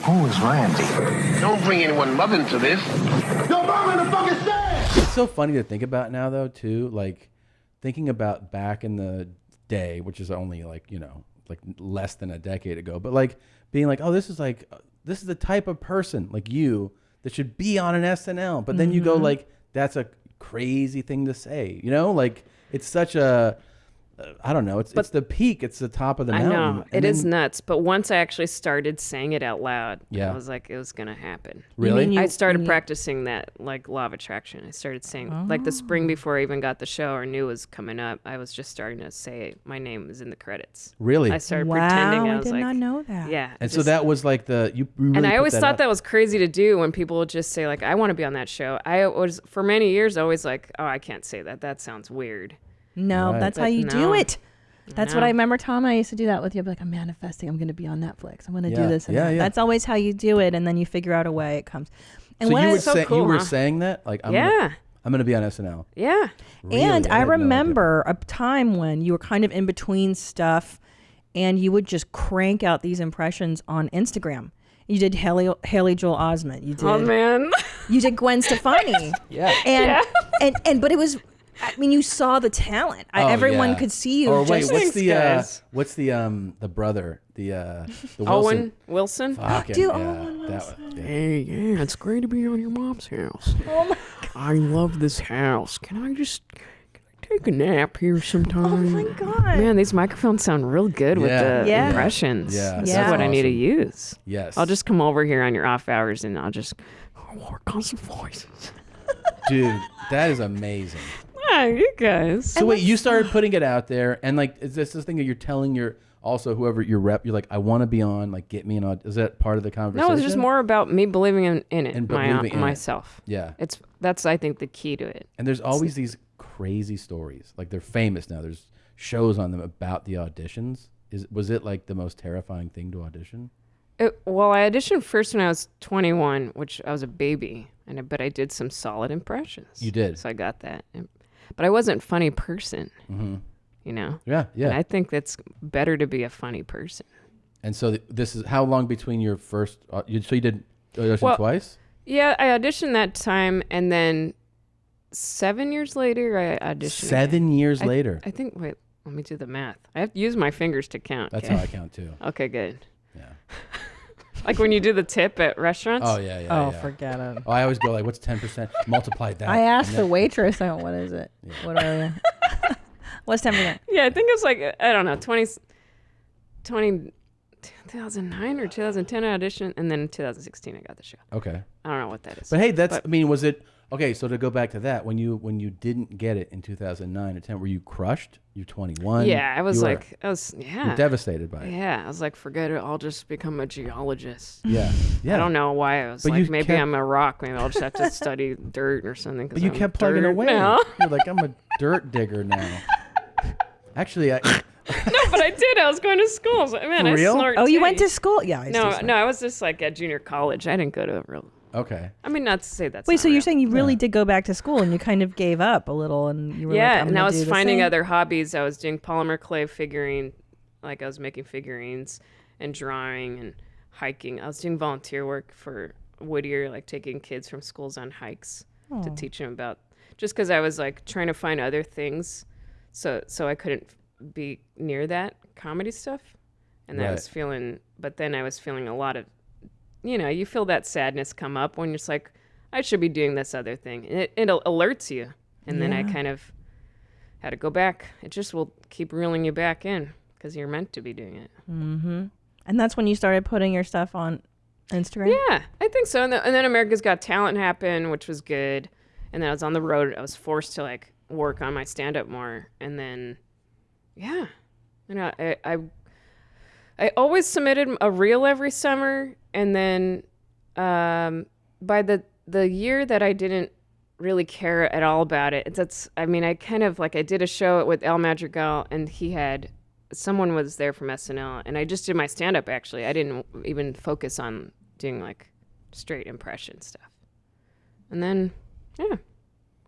Who is Randy? Don't bring anyone mother into this. Your mom in the fucking stand! It's so funny to think about now, though, too. Like, thinking about back in the day, which is only like, you know, like less than a decade ago, but like being like, oh, this is the type of person like you that should be on an SNL. But then you go like, that's a crazy thing to say, you know, like it's such a, I don't know. It's the peak. It's the top of the mountain. I know. It is nuts. But once I actually started saying it out loud, I was like, it was going to happen. Really? I started practicing that, like law of attraction. I started saying, like the spring before I even got the show or knew it was coming up, I was just starting to say my name was in the credits. Really? I started pretending I was did like, not know that. Yeah. And so that was like you really and I put always that thought out. that was crazy to do when people would just say like, I want to be on that show. I was, for many years, always like, oh, I can't say that. That sounds weird. No, Right. that's how you do it. That's what I remember, Tom. I used to do that with you. I'd be like, I'm manifesting. I'm going to be on Netflix. I'm going to do this. And that. Yeah. That's always how you do it. And then you figure out a way it comes. And So when you I- were, so cool, you were huh? saying that? Like, I'm Yeah. going to be on SNL. Yeah. Really? And I had no idea. remember a time when you were kind of in between stuff and you would just crank out these impressions on Instagram. You did Haley Joel Osment. You did, Oh, man. You did Gwen Stefani. Yeah. And but it was, I mean, you saw the talent. Everyone could see you. Or wait, just, what's guys. the brother, the Wilson? Owen Wilson? Fucking, Dude, yeah, Owen that Wilson. one, yeah. Hey, yeah, it's great to be on your mom's house. Oh my God. I love this house. Can I take a nap here sometime? Oh my God. Man, these microphones sound real good with Yeah. the Yeah. impressions. Yeah, This that's is what I need to awesome. use. Yes. I'll just come over here on your off hours and I'll just... Work on some voices. Dude, that is amazing. Ah, you guys. So wait, you started putting it out there, and like, is this thing that you're telling whoever your rep, you're like, I want to be on, like, get me an audition. Is that part of the conversation? No, it's just more about me believing in it, And believing in it. myself. Yeah. That's I think the key to it. And there's always these crazy stories. Like, they're famous now. There's shows on them about the auditions. Was it like the most terrifying thing to audition? Well, I auditioned first when I was 21, which I was a baby, but I did some solid impressions. You did. So I got that. But I wasn't a funny person, you know? Yeah, yeah. And I think that's better to be a funny person. And so this is how long between your first? So you did audition twice? Yeah, I auditioned that time, and then 7 years later, I auditioned. 7 years later. I think. Wait, let me do the math. I have to use my fingers to count. That's okay? how I count too. Okay, good. Yeah. Like when you do the tip at restaurants. Oh yeah. oh, yeah. forget it. Oh, I always go like, what's 10%? Multiply that. I asked and the then- waitress, what is it? Yeah. What are you? What's 10%? Yeah, I think it's like, I don't know, 2009 or 2010 I auditioned, and then in 2016 I got the show. Okay. I don't know what that is. But hey, I mean, was it okay? So to go back to that, when you didn't get it in 2009 or 10, were you crushed? You're 21. Yeah, I was You were- like, you were devastated by it. Yeah, I was like, forget it, I'll just become a geologist. Yeah, yeah. I don't know why I was But like, you maybe kept- I'm a rock. Maybe I'll just have to study dirt or something. But you kept plugging away. You're like, I'm a dirt digger now. Actually, No, but I did. I was going to school. So, man, For real? I snort Oh, you tea. went to school? Yeah. I No, I was just like at junior college. I didn't go to a real. okay. I mean, not to say that's. Wait, not so you're real. saying you really did go back to school and you kind of gave up a little and you were like, Yeah, I'm and I gonna was do the finding same? other hobbies. I was doing polymer clay figuring, like I was making figurines and drawing and hiking. I was doing volunteer work for Whittier, like taking kids from schools on hikes to teach them about. Just because I was like trying to find other things, so I couldn't be near that comedy stuff, and I Right. was feeling. But then I was feeling a lot of, you feel that sadness come up when you're just like, I should be doing this other thing. And it alerts you. And then I kind of had to go back. It just will keep reeling you back in because you're meant to be doing it. Mm-hmm. And that's when you started putting your stuff on Instagram? Yeah, I think so. And then America's Got Talent happened, which was good. And then I was on the road. I was forced to like work on my stand-up more. And then, yeah, I always submitted a reel every summer. And then by the year that I didn't really care at all about it, I did a show with El Madrigal, and someone was there from SNL, and I just did my stand-up, actually. I didn't even focus on doing like straight impression stuff. And then, yeah.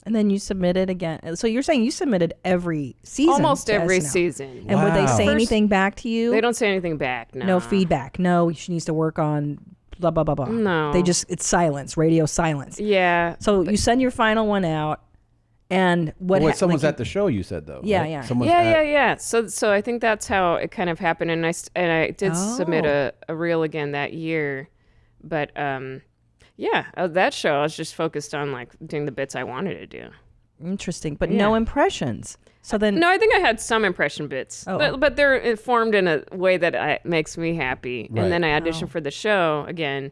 And then you submitted again. So you're saying you submitted every season? Almost to every SNL. season. And would they say First- anything back to you? They don't say anything back, no. No feedback. No, she needs to work on blah blah blah blah. No. It's silence, radio silence. Yeah. So you send your final one out, and someone's at the show, you said, though. Yeah, right? yeah. Someone's Yeah. So I think that's how it kind of happened, and I did submit Oh. a reel again that year, but that show I was just focused on like doing the bits I wanted to do. Interesting, but no impressions. So then, No, I think I had some impression bits, Oh. but they're formed in a way that makes me happy. Right. And then I auditioned for the show again,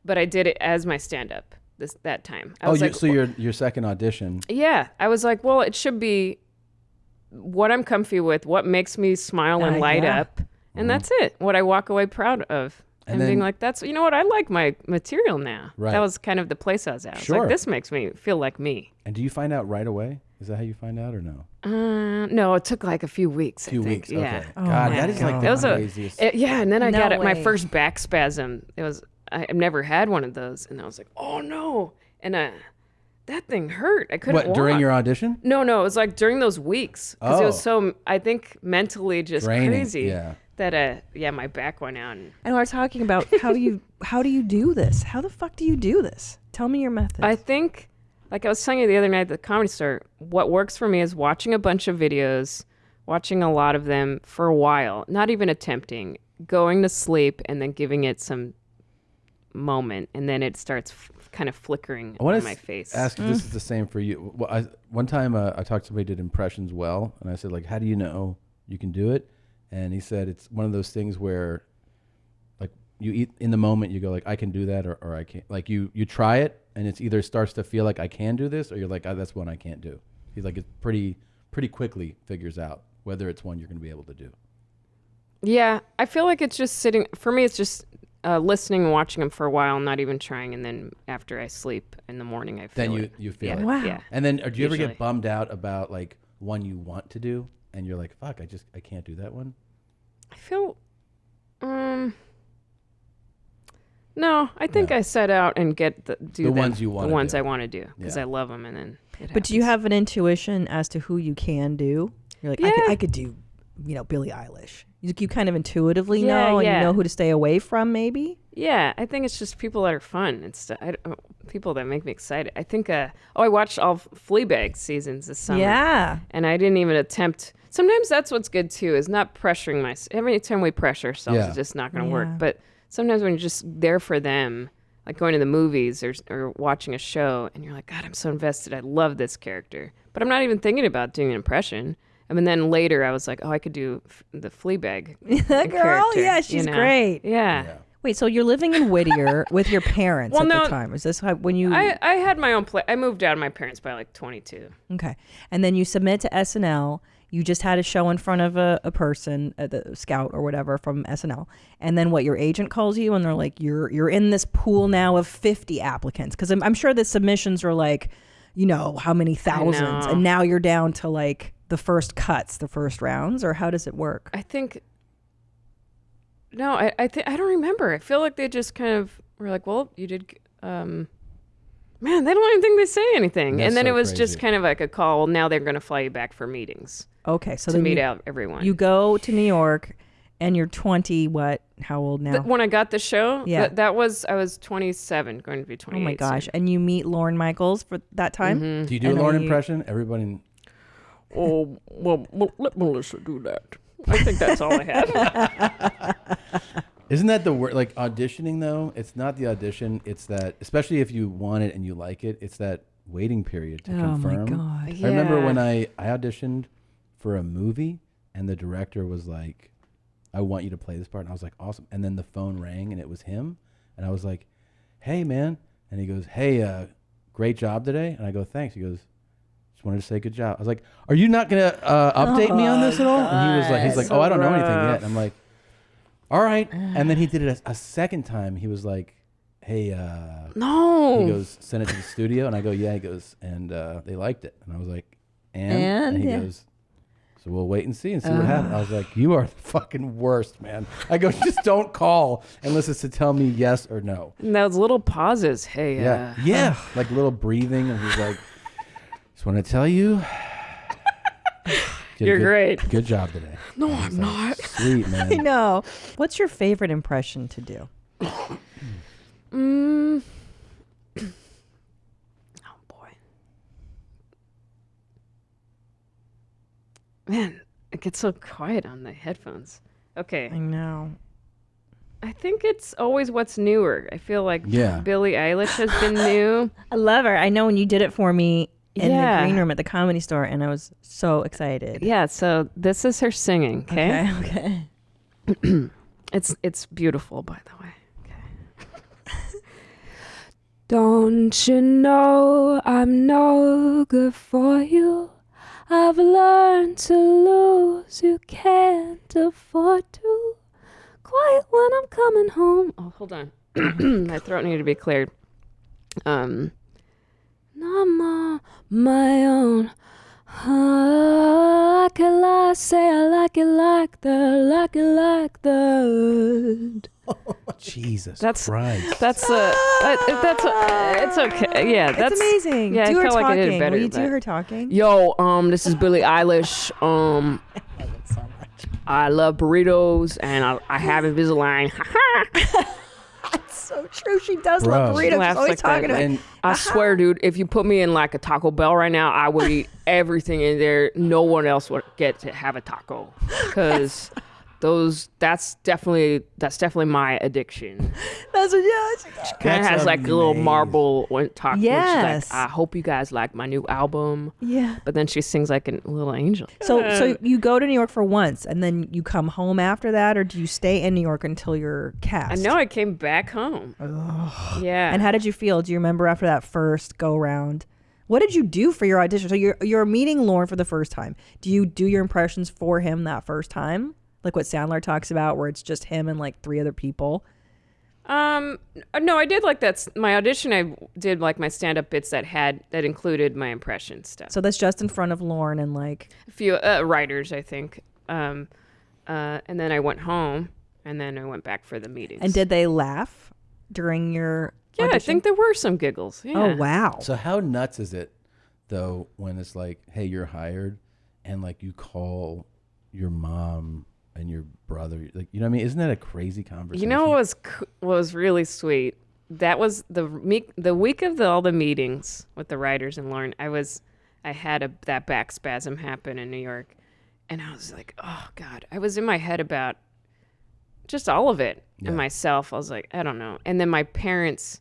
but I did it as my stand-up that time. I was like, so your second audition. yeah, I was like, well, it should be what I'm comfy with, what makes me smile and light yeah. up, and that's it. What I walk away proud of. And And then- being like, that's, you know what, I like my material now. Right. That was kind of the place I was at. I was Sure. like, this makes me feel like me. And do you find out right away? Is that how you find out or no? No, it took like a few weeks. A few I think. weeks. Yeah. Okay. Oh God, my that is like God. the That was craziest. and then I No got my way. first back spasm. I've never had one of those, and I was like, oh no, and that thing hurt. I couldn't walk. During your audition? No, it was like during those weeks because it was Oh. so, I think, mentally just Draining, crazy. yeah. That my back went out. and we're talking about how do you do this? How the fuck do you do this? Tell me your method. I think, like I was telling you the other night at the Comedy Store, what works for me is watching a bunch of videos, watching a lot of them for a while, not even attempting, going to sleep, and then giving it some moment, and then it starts kind of flickering I want on to my face. ask if this is the same for you. Well, one time I talked to somebody who did impressions well, and I said, like, how do you know you can do it? And he said it's one of those things where, like, you eat in the moment, you go like, I can do that, or I can't. Like you try it, and it's either starts to feel like I can do this, or you're like, that's one I can't do. He's like, it pretty quickly figures out whether it's one you're going to be able to do. Yeah, I feel like it's just sitting, for me, it's just listening and watching them for a while, not even trying, and then after I sleep in the morning, I feel Then it. you feel Yeah. it. Wow. Yeah. And then, do you ever Usually. get bummed out about like one you want to do, and you're like, fuck, I can't do that one? I feel, no, I think No. I set out and get The them, ones you wanna the ones do. I want to do because Yeah. I love them, and then. but do you have an intuition as to who you can do? You're like, Yeah. I could do, Billie Eilish. You kind of intuitively Yeah, know, and yeah. you know who to stay away from, maybe. Yeah, I think it's just people that are fun. It's people that make me excited. I think. I watched all Fleabag seasons this summer. Yeah. And I didn't even attempt. Sometimes that's what's good too, is not pressuring myself. Every time we pressure ourselves, Yeah. it's just not going to Yeah. work. But sometimes when you're just there for them, like going to the movies or watching a show, and you're like, God, I'm so invested. I love this character. But I'm not even thinking about doing an impression. I mean, then later I was like, oh, I could do the Fleabag That girl, character, yeah, you she's know? great. Yeah. Wait, so you're living in Whittier with your parents Well, at no, the time? Is this when you? I had my own place. I moved out of my parents by like 22. Okay, and then you submit to SNL. You just had a show in front of a person, the scout or whatever from SNL, and then what? Your agent calls you, and they're like, "You're in this pool now of 50 applicants," because I'm sure the submissions are like, how many thousands, know. and now you're down to like the first cuts, the first rounds, or how does it work? I think. No, I don't remember. I feel like they just kind of were like, well, you did. Man, they don't even think they say anything. That's and then so it was crazy. just kind of like a call. Well, now they're going to fly you back for meetings Okay, so to then meet you, out everyone. you go to New York, and you're 20. What? How old now? When I got the show, Yeah. I was 27, going to be 28. Oh my gosh! soon. And you meet Lorne Michaels for that time. Mm-hmm. Do you do And a are Lauren you- impression? Everybody. Oh, well, let Melissa do that. I think that's all I had. Isn't that the word? Like auditioning, though, it's not the audition. It's that, especially if you want it and you like it, it's that waiting period to Oh my confirm. God! I remember Yeah. when I auditioned for a movie, and the director was like, "I want you to play this part," and I was like, "Awesome!" And then the phone rang, and it was him, and I was like, "Hey, man!" And he goes, "Hey, great job today," and I go, "Thanks." He goes, "Just wanted to say good job." I was like, "Are you not gonna update me on this at all?" And he was like, "He's like, so oh, I don't know anything rough. yet." And I'm like, "All right." And then he did it a second time. He was like, "Hey," No. he goes, "Send it to the studio," and I go, "Yeah." He goes, and they liked it, and I was like, And? he goes, "So we'll wait and see what happens." I was like, "You are the fucking worst, man." I go, "Just don't call unless it's to tell me yes or no." And those little pauses. Hey, Yeah, like little breathing, and he's like, "Just want to tell you, did a You're great. Good job today." No, I'm not. Sweet, I man. know. What's your favorite impression to do? Oh boy. Man, it gets so quiet on the headphones. Okay. I know. I think it's always what's newer. I feel like Yeah. Billie Eilish has been new. I love her. I know when you did it for me in Yeah. the green room at the Comedy Store, and I was so excited. Yeah, so this is her singing, okay? Okay. It's beautiful, by the way. Okay. Don't you know I'm no good for you? I've learned to lose. You can't afford to. Quiet when I'm coming home. Oh, hold on. My throat needed to be cleared. I'm on my own. I can lie, say I like it like that. Jesus That's- Christ. It's okay. Yeah, that's It's amazing. Yeah, do I her felt like I talking. did it better. Will you do but- her talking? Yo, this is Billie Eilish. I love burritos and I have Invisalign. So true. She does Bro. love burritos. She's Laughs always like that. talking about And I swear, dude, if you put me in like a Taco Bell right now, I would eat everything in there. No one else would get to have a taco because that's definitely my addiction. That's what, yeah. Kind of That's has like a little amazing. marble on top. Which Yes. is like, I hope you guys like my new album. Yeah. But then she sings like a little angel. So you go to New York for once, and then you come home after that, or do you stay in New York until you're cast? I know I came back home. Yeah. And how did you feel? Do you remember after that first go round? What did you do for your audition? So you're meeting Lorne for the first time. Do you do your impressions for him that first time? Like what Sandler talks about, where it's just him and like 3 other people? No, I did like that. My audition, I did like my stand-up bits that included my impression stuff. So that's just in front of Lorne and like. A few writers, I think. And then I went home, and then I went back for the meetings. And did they laugh during your Yeah, audition? I think there were some giggles. Yeah. Oh, wow. so how nuts is it though when it's like, hey, you're hired, and like you call your mom and your brother, like, you know what I mean? Isn't that a crazy conversation? You know what was really sweet? That was the week of all the meetings with the writers and Lauren. I had that back spasm happen in New York, and I was like, oh God. I was in my head about just all of it and myself. I was like, I don't know. And then my parents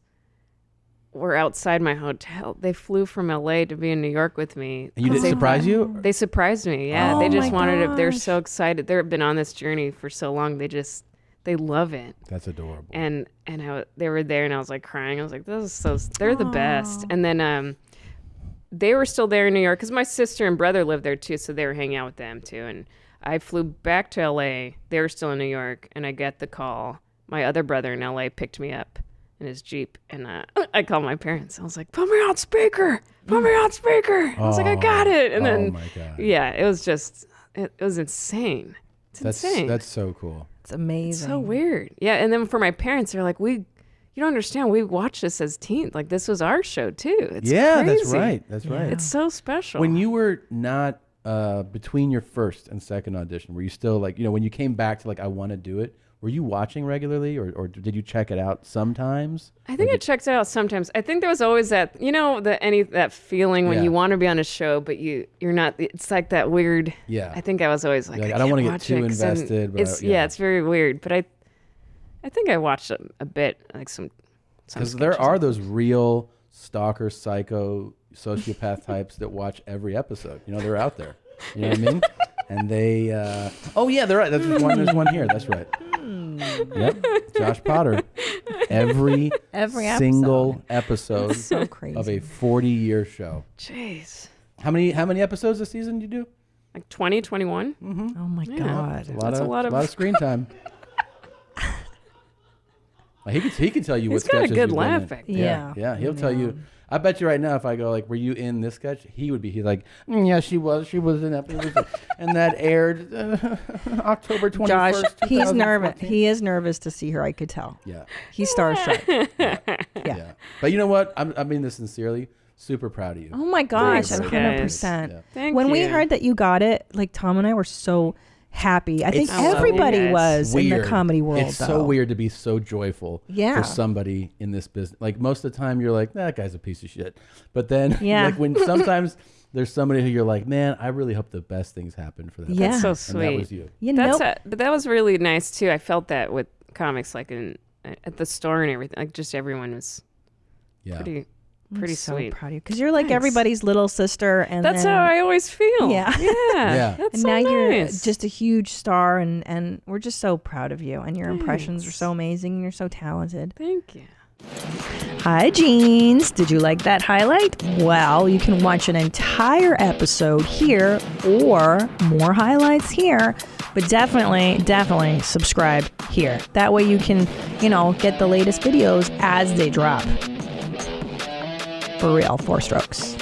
were outside my hotel. They flew from LA to be in New York with me. And you didn't surprise you? They surprised me. Yeah, Oh they just my wanted to. They're gosh. so excited. They've been on this journey for so long. They love it. That's adorable. And they were there, and I was like crying. I was like, this is so. They're the best. And then they were still there in New York because my sister and brother lived there too, so they were hanging out with them too. And I flew back to LA. They were still in New York, and I get the call. My other brother in LA picked me up in his Jeep, and I called my parents. I was like, put me on speaker. Put me on speaker. I was like, I got it. And then, my God. yeah, it was just, it was insane. It's insane. That's so cool. It's amazing. so weird. Yeah, and then for my parents, they're like, you don't understand. We watched this as teens. Like, this was our show too. It's Yeah, that's crazy. right. That's right. It's so special. When you were not between your first and second audition, were you still like, you know, when you came back to like, I want to do it, were you watching regularly, or did you check it out sometimes? I think I checked it out sometimes. I think there was always that, you know, that feeling when Yeah. you want to be on a show, but you're not. It's like that weird. Yeah. I think I was always like, You're like, I I don't can't wanna get watch too it 'cause then invested, but It's yeah. it's very weird. But I think I watched a bit, like some Because there sketches. are those real stalker, psycho, sociopath types that watch every episode. You know, they're out there. You know what I mean? And they, oh yeah, they're right. There's one here. That's right. Yep, Josh Potter. Every single episode so crazy. of a 40-year show. Jeez, How many episodes a season do you do? like 20, 21. Oh my God. That's a lot of screen time. Like, he can tell you what He's got a sketches good you've been laugh in. back there. Yeah, he'll tell you. I bet you right now, if I go like, "Were you in this sketch?" He's like, yeah, she was in episode, and that aired October 21st. Josh, he's 2014." nervous. He is nervous to see her. I could tell. Yeah, He's starstruck. yeah. But you know what? I mean this sincerely. Super proud of you. Oh my gosh, Thanks, 100%. guys. Yeah. Thank When we you. heard that you got it, like Tom and I were so happy. I think It's so everybody was in the weird. comedy world. It's so weird to be so joyful Yeah. for somebody in this business. Like most of the time, you're like, that guy's a piece of shit. But then, Yeah. like when sometimes there's somebody who you're like, man, I really hope the best things happen for that. Yeah. person." That's so And that sweet. was you. You know, But that was really nice too. I felt that with comics, like at the store and everything. Like just everyone was Yeah. pretty I'm so sweet. proud of you because you're like Thanks. everybody's little sister, and That's then, how I always feel. Yeah. Yeah. Yeah. That's and so now you're nice. just a huge star, and we're just so proud of you. And your impressions are Thanks. so amazing, and you're so talented. Thank you. Hi, Jeans. Did you like that highlight? Well, you can watch an entire episode here or more highlights here, but definitely subscribe here. That way you can, get the latest videos as they drop. For real, 4 strokes.